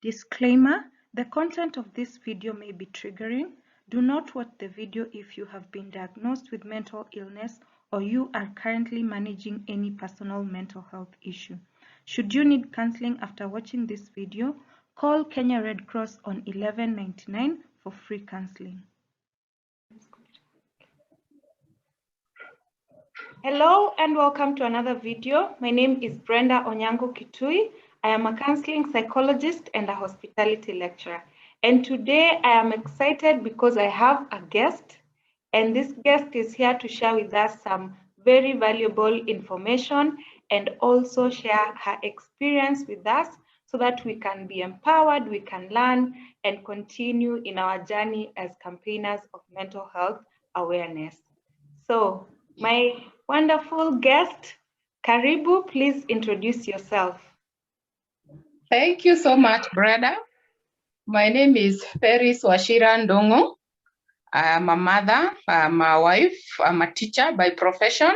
Disclaimer: the content of this video may be triggering. Do not watch the video if you have been diagnosed with mental illness or you are currently managing any personal mental health issue. Should you need counseling after watching this video, call Kenya Red Cross on 1199 for free counseling. Hello and welcome to another video. My name is Brenda Onyango Kitui. I am a counseling psychologist and a hospitality lecturer. And today I am excited because I have a guest, and this guest is here to share with us some very valuable information and also share her experience with us so that we can be empowered, we can learn and continue in our journey as campaigners of mental health awareness. So, my wonderful guest, Karibu, please introduce yourself. Thank you so much, Brenda. My name is Peris Wachira Ndugu. I'm a mother, I'm a wife, I'm a teacher by profession,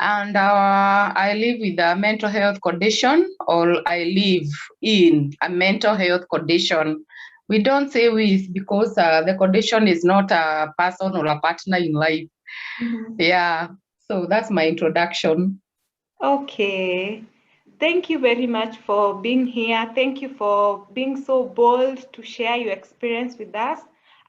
and I live with a mental health condition, or I live in a mental health condition. We don't say with because the condition is not a person or a partner in life. Yeah, so that's my introduction. Okay. Thank you very much for being here. Thank you for being so bold to share your experience with us.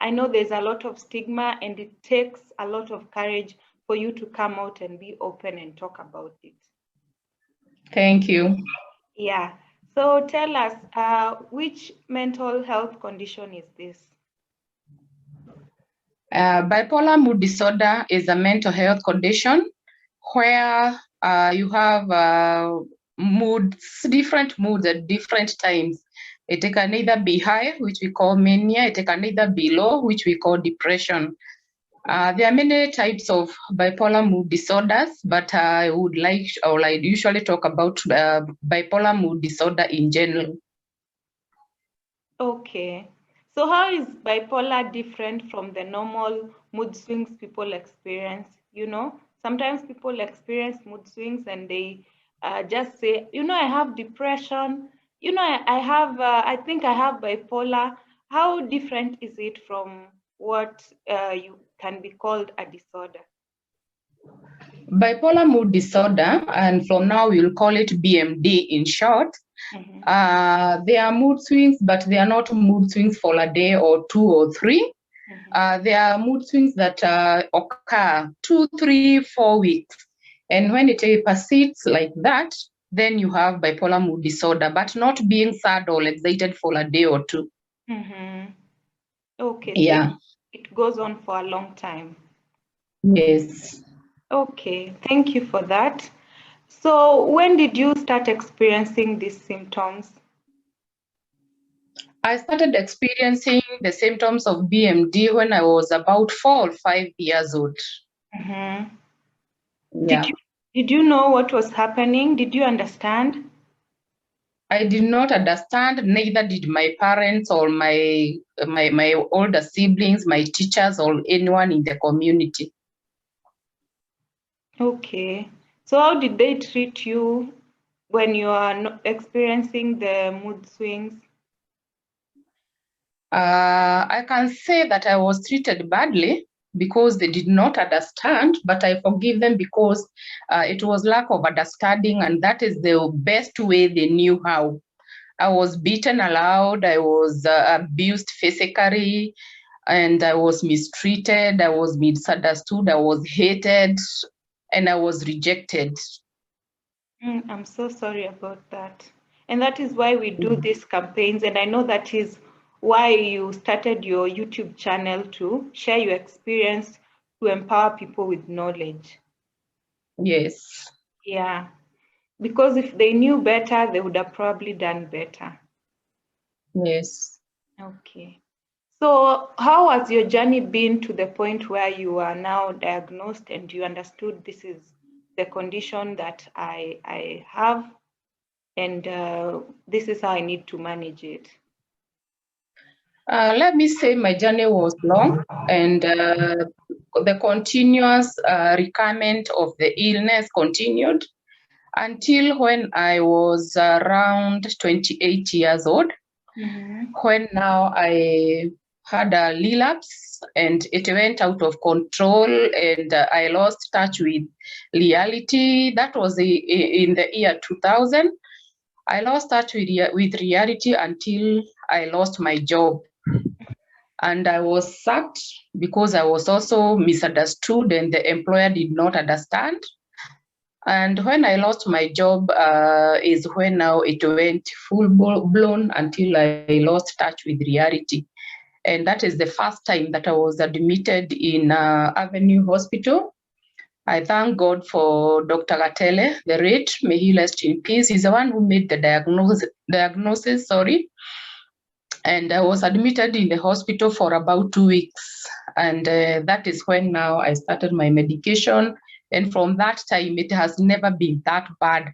I know there's a lot of stigma and it takes a lot of courage for you to come out and be open and talk about it. Thank you. Yeah. So tell us, which mental health condition is this? Bipolar mood disorder is a mental health condition where you have moods, different moods at different times. It can either be high, which we call mania. It can either be low, which we call depression. There are many types of bipolar mood disorders, but I would like, or I usually talk about bipolar mood disorder in general. Okay. So how is bipolar different from the normal mood swings people experience? You know, sometimes people experience mood swings and they just say, you know, I have depression. You know, I think I have bipolar. How different is it from what you can be called a disorder? Bipolar mood disorder, and from now we'll call it BMD in short. They are mood swings, but they are not mood swings for a day or 2 or 3. They are mood swings that occur 2, 3, 4 weeks. And when it persists like that, then you have bipolar mood disorder, but not being sad or excited for a day or 2. Okay. Yeah. So it goes on for a long time. Yes. Okay. Thank you for that. So when did you start experiencing these symptoms? I started experiencing the symptoms of BMD when I was about 4 or 5 years old. Yeah. Did you know what was happening? Did you understand? I did not understand, neither did my parents or my older siblings, my teachers, or anyone in the community. Okay. So how did they treat you when you are not experiencing the mood swings? I can say that I was treated badly because they did not understand, but I forgive them because it was lack of understanding, and that is the best way they knew how. I was beaten aloud, I was abused physically, and I was mistreated, I was misunderstood, I was hated, and I was rejected. I'm so sorry about that. And that is why we do these campaigns. And I know that is why you started your YouTube channel to share your experience to empower people with knowledge. Yes. Yeah. Because if they knew better, they would have probably done better. Yes. Okay. So how has your journey been to the point where you are now diagnosed and you understood this is the condition that I have and this is how I need to manage it? Let me say my journey was long, and the continuous recurrent of the illness continued until when I was around 28 years old. when now I had a relapse and it went out of control and I lost touch with reality. That was in the year 2000. I lost touch with reality until I lost my job. And I was sacked because I was also misunderstood and the employer did not understand. And when I lost my job is when now it went full blown until I lost touch with reality. And that is the first time that I was admitted in Avenue Hospital. I thank God for Dr. Gatele, the rate, may he rest in peace. He's the one who made the diagnosis, and I was admitted in the hospital for about 2 weeks. And that is when now I started my medication. And from that time, it has never been that bad,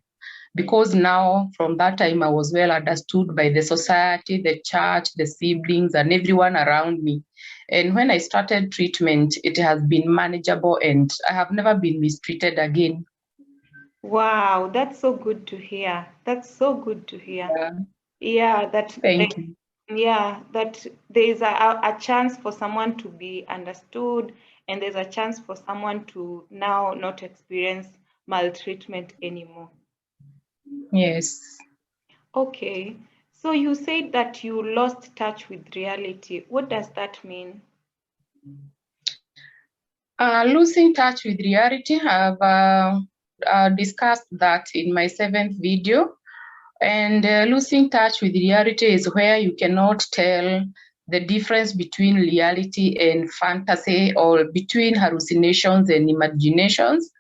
because now from that time, I was well understood by the society, the church, the siblings, and everyone around me. And when I started treatment, it has been manageable and I have never been mistreated again. Wow, that's so good to hear. That's so good to hear. Yeah, Thank you. Yeah, that there is a chance for someone to be understood, and there's a chance for someone to now not experience maltreatment anymore. Yes. Okay, so you said that you lost touch with reality. What does that mean? Losing touch with reality, I've discussed that in my 7th video. And losing touch with reality is where you cannot tell the difference between reality and fantasy, or between hallucinations and imaginations.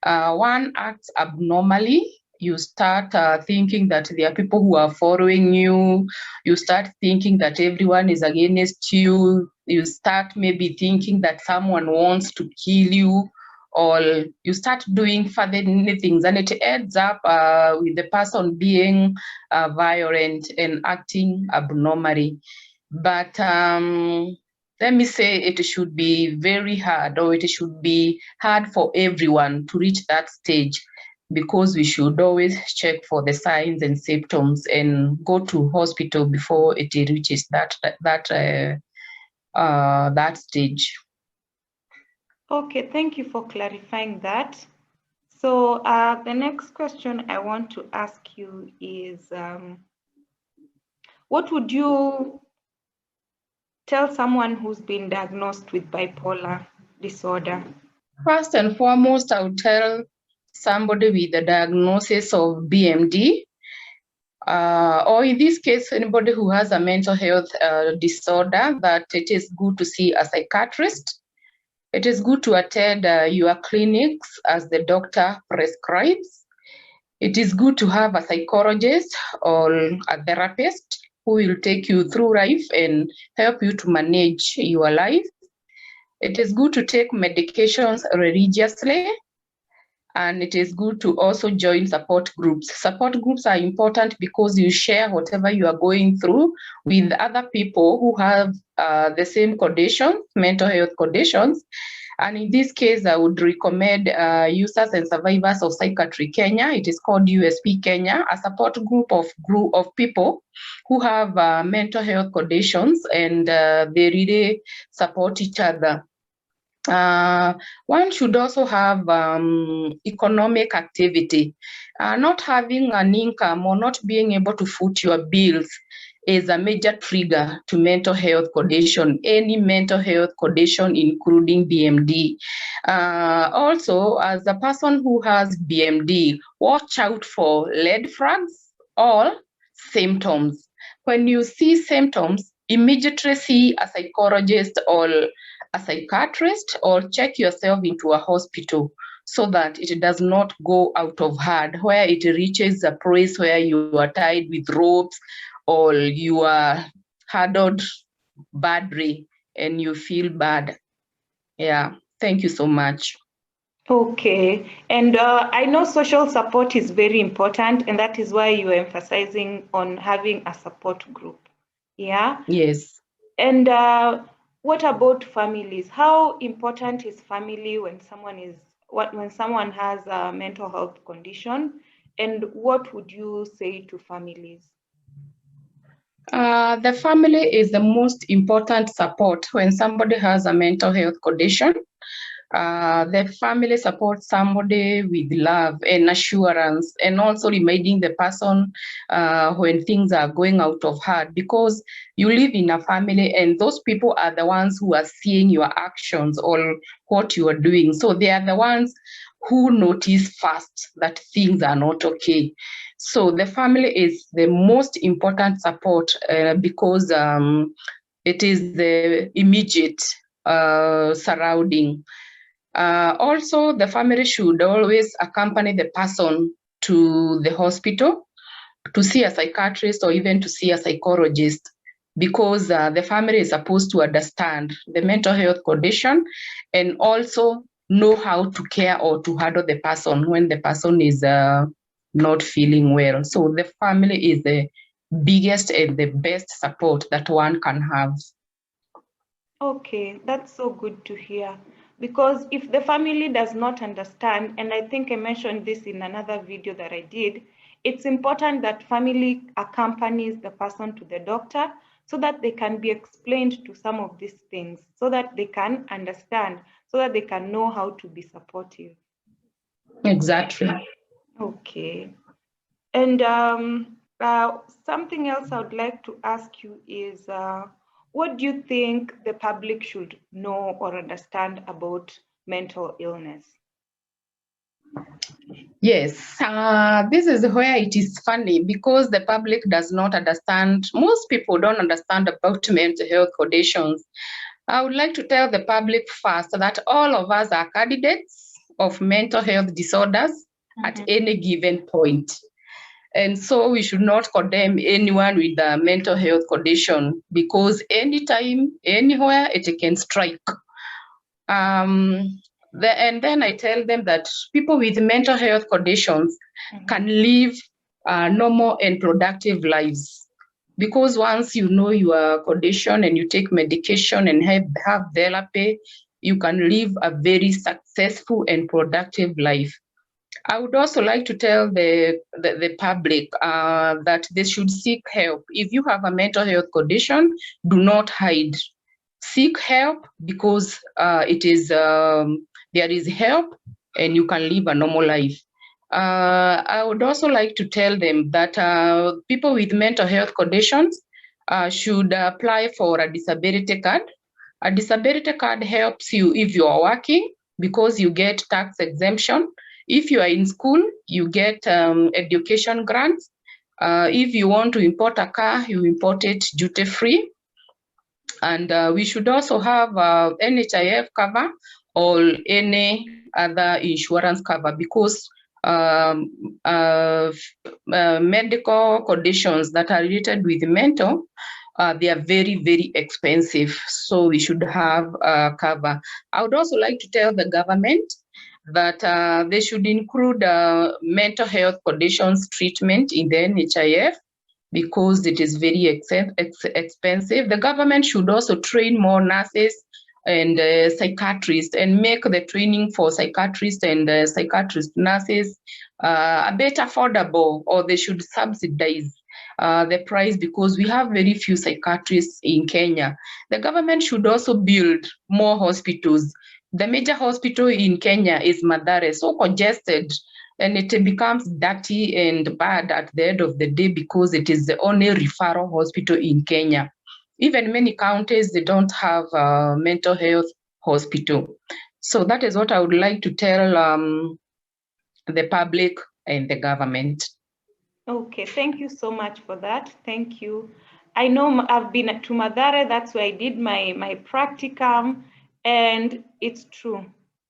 One acts abnormally. You start thinking that there are people who are following you. You start thinking that everyone is against you. You start maybe thinking that someone wants to kill you, or you start doing further things, and it ends up with the person being violent and acting abnormally. But let me say it should be very hard, or it should be hard for everyone to reach that stage, because we should always check for the signs and symptoms and go to hospital before it reaches that stage. Okay, thank you for clarifying that. So the next question I want to ask you is, what would you tell someone who's been diagnosed with bipolar disorder? First and foremost, I would tell somebody with the diagnosis of BMD, or in this case, anybody who has a mental health disorder, that it is good to see a psychiatrist. It is good to attend your clinics as the doctor prescribes. It is good to have a psychologist or a therapist who will take you through life and help you to manage your life. It is good to take medications religiously, and it is good to also join support groups. Support groups are important because you share whatever you are going through with other people who have the same conditions, mental health conditions. And in this case, I would recommend users and survivors of Psychiatry Kenya. It is called USP Kenya, a support group of people who have mental health conditions, and they really support each other. One should also have economic activity. Not having an income or not being able to foot your bills is a major trigger to mental health condition, any mental health condition, including BMD. Also, as a person who has BMD, watch out for red flags or symptoms. When you see symptoms, immediately see a psychologist or a psychiatrist, or check yourself into a hospital, so that it does not go out of hand, where it reaches a place where you are tied with ropes, or you are handled badly and you feel bad. Yeah, thank you so much. Okay, and I know social support is very important, and that is why you're emphasizing on having a support group. Yeah. Yes. And what about families? How important is family when someone has a mental health condition? And what would you say to families? The family is the most important support when somebody has a mental health condition. The family supports somebody with love and assurance, and also reminding the person when things are going out of hand, because you live in a family and those people are the ones who are seeing your actions or what you are doing. So they are the ones who notice first that things are not okay. So the family is the most important support because it is the immediate surrounding. Also, the family should always accompany the person to the hospital to see a psychiatrist or even to see a psychologist, because the family is supposed to understand the mental health condition and also know how to care or to handle the person when the person is not feeling well. So the family is the biggest and the best support that one can have. Okay, that's so good to hear. Because if the family does not understand, and I think I mentioned this in another video that I did, it's important that family accompanies the person to the doctor so that they can be explained to some of these things, so that they can understand, so that they can know how to be supportive. Exactly. Okay. And something else I would like to ask you is, what do you think the public should know or understand about mental illness? Yes, this is where it is funny because the public does not understand. Most people don't understand about mental health conditions. I would like to tell the public first that all of us are candidates of mental health disorders at any given point. And so we should not condemn anyone with a mental health condition because anytime, anywhere, it can strike. And then I tell them that people with mental health conditions can live normal and productive lives. Because once you know your condition and you take medication and have therapy, you can live a very successful and productive life. I would also like to tell the public that they should seek help. If you have a mental health condition, do not hide. Seek help because there is help and you can live a normal life. I would also like to tell them that people with mental health conditions should apply for a disability card. A disability card helps you if you are working because you get tax exemption. If you are in school, you get education grants. If you want to import a car, you import it duty free. And we should also have NHIF cover or any other insurance cover because medical conditions that are related with mental, they are very, very expensive. So we should have cover. I would also like to tell the government that they should include mental health conditions treatment in the NHIF because it is very expensive. The government should also train more nurses and psychiatrists and make the training for psychiatrists and psychiatrist nurses a bit affordable, or they should subsidize the price because we have very few psychiatrists in Kenya. The government should also build more hospitals. The major hospital in Kenya is Mathare, so congested, and it becomes dirty and bad at the end of the day because it is the only referral hospital in Kenya. Even many counties, they don't have a mental health hospital. So that is what I would like to tell the public and the government. Okay, thank you so much for that. Thank you. I know I've been to Mathare, that's where I did my practicum, and it's true.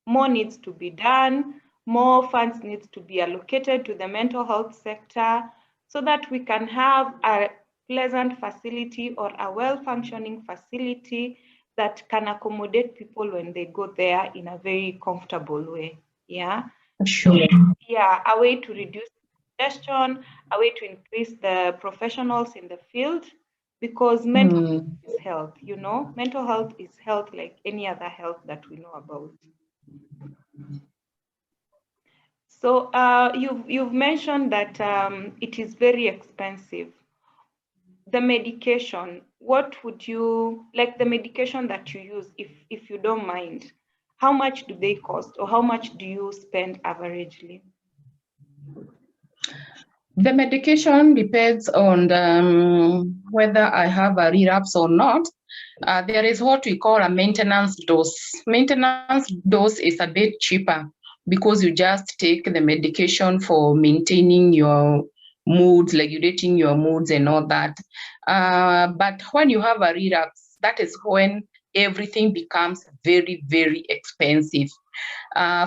More needs to be done, more funds needs to be allocated to the mental health sector so that we can have a pleasant facility or a well-functioning facility that can accommodate people when they go there in a very comfortable way. Yeah. Sure. Yeah, a way to reduce congestion, a way to increase the professionals in the field, because mental health is health, you know, mental health is health like any other health that we know about. So you've mentioned that it is very expensive. the medication, what would you, like the medication that you use, if you don't mind, how much do they cost, or how much do you spend averagely? The medication depends on whether I have a relapse or not. There is what we call a maintenance dose. Maintenance dose is a bit cheaper because you just take the medication for maintaining your moods, regulating your moods and all that. But when you have a relapse, that is when everything becomes very, very expensive.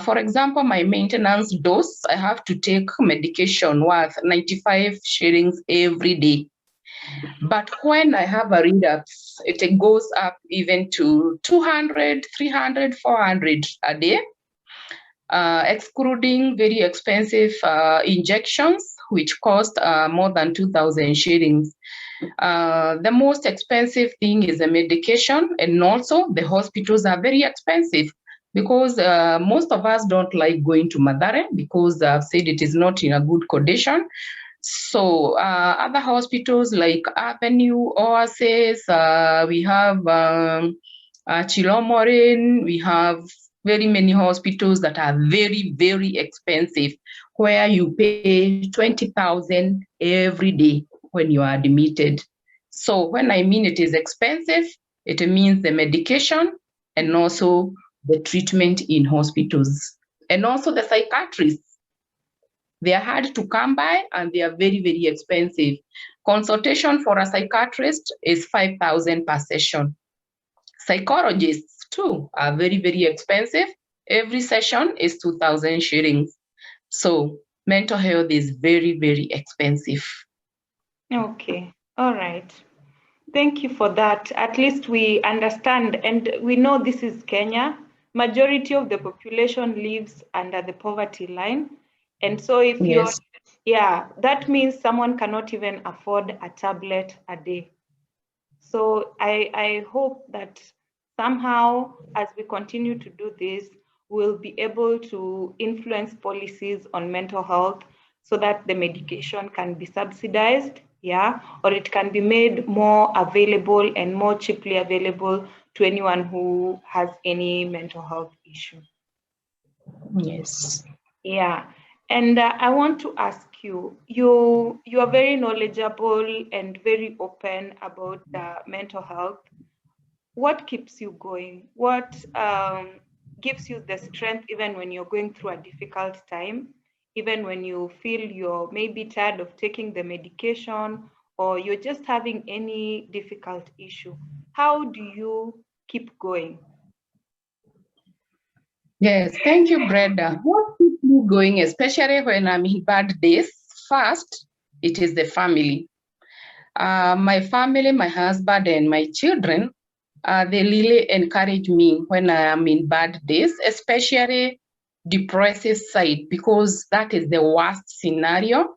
For example, my maintenance dose, I have to take medication worth 95 shillings every day. But when I have a relapse, it goes up even to 200, 300, 400 a day, excluding very expensive injections, which cost more than 2,000 shillings. The most expensive thing is the medication, and also the hospitals are very expensive because most of us don't like going to Madare because I've said it is not in a good condition. So other hospitals like Avenue, Oasis, we have Chilomorin, we have very many hospitals that are very, very expensive, where you pay 20,000 every day when you are admitted. So when I mean it is expensive, it means the medication and also the treatment in hospitals. And also the psychiatrists, they are hard to come by and they are very, very expensive. Consultation for a psychiatrist is 5,000 per session. Psychologists too are very, very expensive. Every session is 2,000 shillings. So mental health is very, very expensive. Okay, all right. Thank you for that. At least we understand, and we know this is Kenya. Majority of the population lives under the poverty line. And so if you're, that means someone cannot even afford a tablet a day. So I hope that somehow, as we continue to do this, we'll be able to influence policies on mental health so that the medication can be subsidized, or it can be made more available and more cheaply available to anyone who has any mental health issue. Yes. Yeah. And I want to ask you, you are very knowledgeable and very open about mental health. What keeps you going? What gives you the strength even when you're going through a difficult time, even when you feel you're maybe tired of taking the medication or you're just having any difficult issue? How do you keep going? Yes, thank you, Brenda. What keeps me going, especially when I'm in bad days? First, it is the family. My family, my husband, and my children, they really encourage me when I am in bad days, especially depressive side, because that is the worst scenario.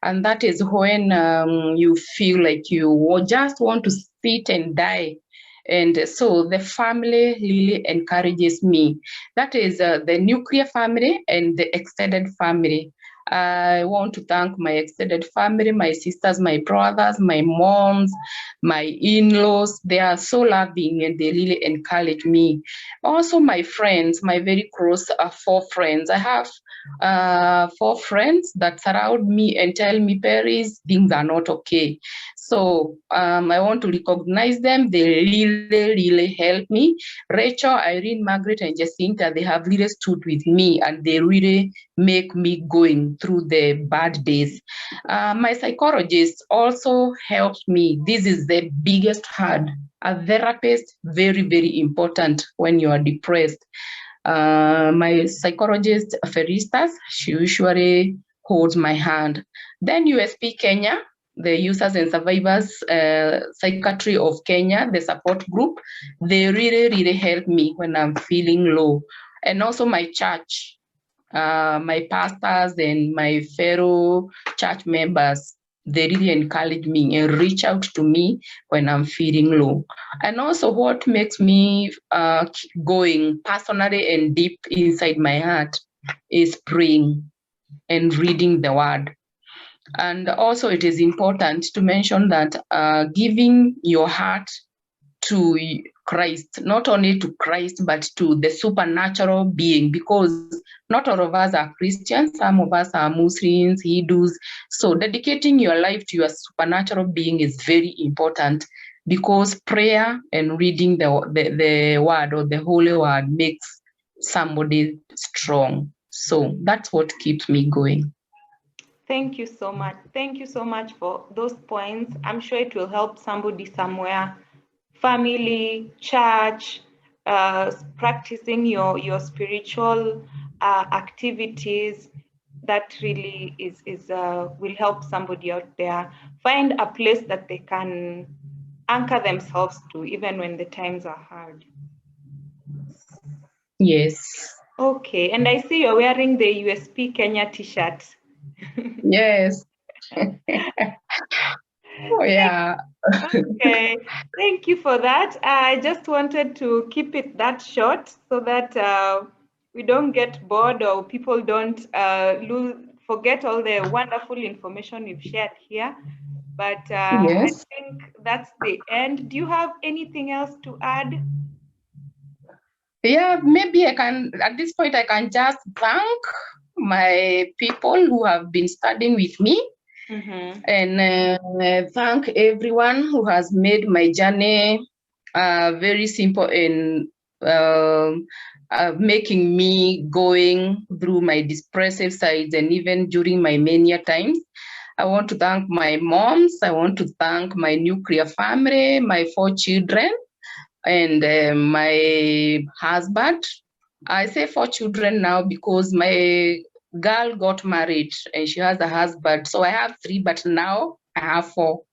And that is when you feel like you just want to sit and die. And so the family really encourages me. That is the nuclear family and the extended family. I want to thank my extended family, my sisters, my brothers, my moms, my in-laws. They are so loving and they really encourage me. Also my friends, my very close 4 friends. I have 4 friends that surround me and tell me, Peris, things are not okay. So I want to recognize them. They really, really help me. Rachel, Irene, Margaret, and Jacinta, they have really stood with me and they really make me going through the bad days. My psychologist also helps me. This is the biggest hard. A therapist, very, very important when you are depressed. My psychologist, Feristas, she usually holds my hand. Then USP Kenya, the Users and Survivors Psychiatry of Kenya, the support group, they really, really help me when I'm feeling low. And also my church, my pastors and my fellow church members, they really encourage me and reach out to me when I'm feeling low. And also what makes me keep going personally and deep inside my heart is praying and reading the word. And also it is important to mention that giving your heart to Christ, not only to Christ, but to the supernatural being, because not all of us are Christians, some of us are Muslims, Hindus. So dedicating your life to your supernatural being is very important, because prayer and reading the word or the holy word makes somebody strong. So that's what keeps me going. Thank you so much. Thank you so much for those points. I'm sure it will help somebody somewhere. Family, church, practicing your spiritual activities. That really is will help somebody out there find a place that they can anchor themselves to, even when the times are hard. Yes. Okay, and I see you're wearing the USP Kenya t-shirt. Yes. Oh, yeah. Okay, thank you for that. I just wanted to keep it that short so that we don't get bored or people don't forget all the wonderful information we've shared here. But I Yes. think that's the end. Do you have anything else to add? Yeah, maybe I can, at this point, I can just thank my people who have been studying with me, and thank everyone who has made my journey very simple in making me going through my depressive sides and even during my mania times. I want to thank my moms. I want to thank my nuclear family, my 4 children, and my husband. I say 4 children now because my girl got married and she has a husband. So I have 3, but now I have 4.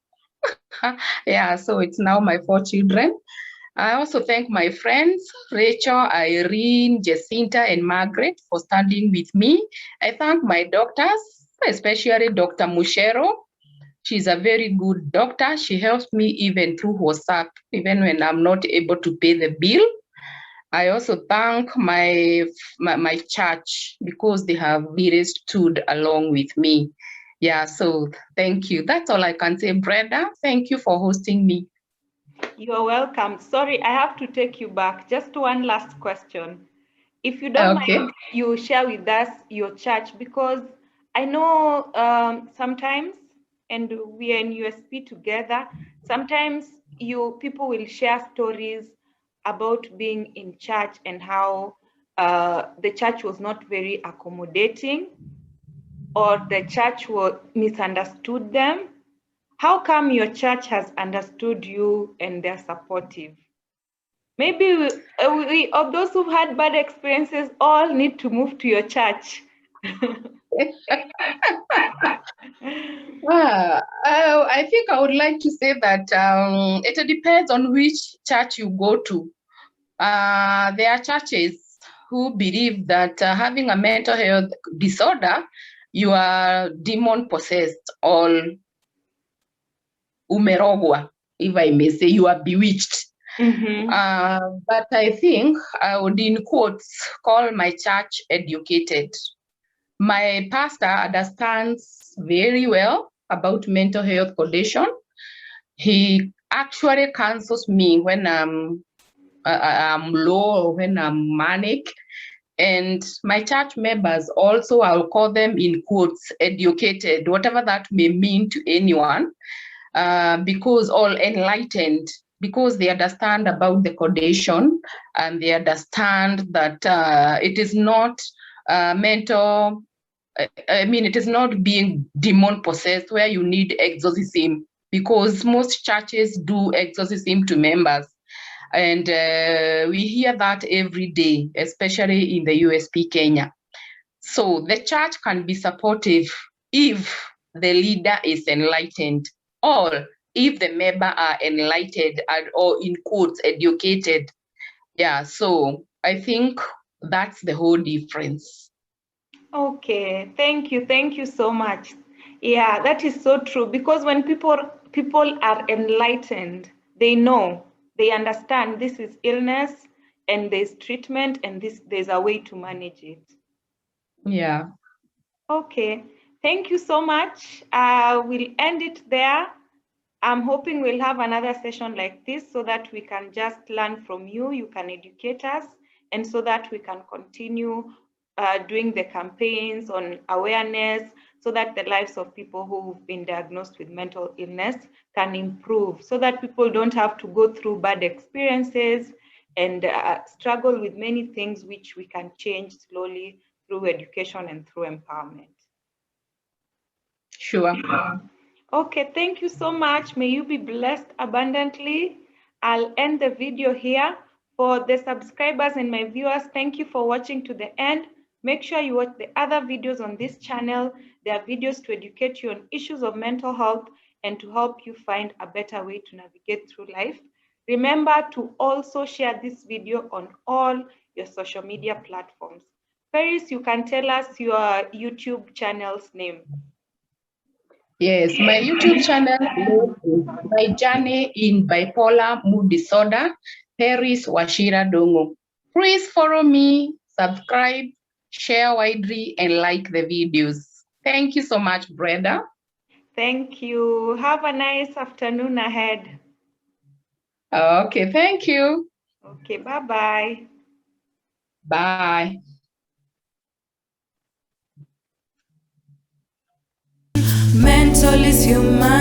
Yeah, so it's now my 4 children. I also thank my friends, Rachel, Irene, Jacinta, and Margaret for standing with me. I thank my doctors, especially Dr. Mushero. She's a very good doctor. She helps me even through WhatsApp, even when I'm not able to pay the bill. I also thank my church because they have really stood along with me. Yeah, so thank you. That's all I can say, Brenda. Thank you for hosting me. You're welcome. Sorry, I have to take you back. Just one last question. If you don't Okay. mind, you share with us your church, because I know sometimes, and we are in USP together, sometimes people will share stories about being in church and how the church was not very accommodating, or the church misunderstood them. How come your church has understood you and they're supportive? Maybe we of those who've had bad experiences all need to move to your church. I think I would like to say that it depends on which church you go to. There are churches who believe that having a mental health disorder, you are demon possessed or umerogwa, if I may say, you are bewitched. But I think I would, in quotes, call my church educated. My pastor understands very well about mental health condition. He actually counsels me when I'm low or when I'm manic. And my church members also, I'll call them in quotes, educated, whatever that may mean to anyone, because all enlightened, because they understand about the condition and they understand that it is not mental, I mean, it is not being demon possessed where you need exorcism, because most churches do exorcism to members. And we hear that every day, especially in the USP Kenya. So the church can be supportive if the leader is enlightened, or if the member are enlightened and, or in quotes, educated. Yeah, so I think that's the whole difference. Okay, thank you. Thank you so much. Yeah, that is so true, because when people are enlightened, they know, they understand this is illness and there's treatment and there's a way to manage it. Yeah. Okay. Thank you so much. We'll end it there. I'm hoping we'll have another session like this so that we can just learn from you, you can educate us, and so that we can continue doing the campaigns on awareness so that the lives of people who've been diagnosed with mental illness can improve, so that people don't have to go through bad experiences and struggle with many things which we can change slowly through education and through empowerment. Sure. Okay, thank you so much. May you be blessed abundantly. I'll end the video here. For the subscribers and my viewers, thank you for watching to the end. Make sure you watch the other videos on this channel. There are videos to educate you on issues of mental health and to help you find a better way to navigate through life. Remember to also share this video on all your social media platforms. Peris, you can tell us your YouTube channel's name. Yes, my YouTube channel is My Journey in Bipolar Mood Disorder, Peris Wachira Ndugu. Please follow me, subscribe, share widely, and like the videos. Thank you so much, Brenda. Thank you. Have a nice afternoon ahead. Okay, thank you. Okay, bye-bye. Bye. Mental is human.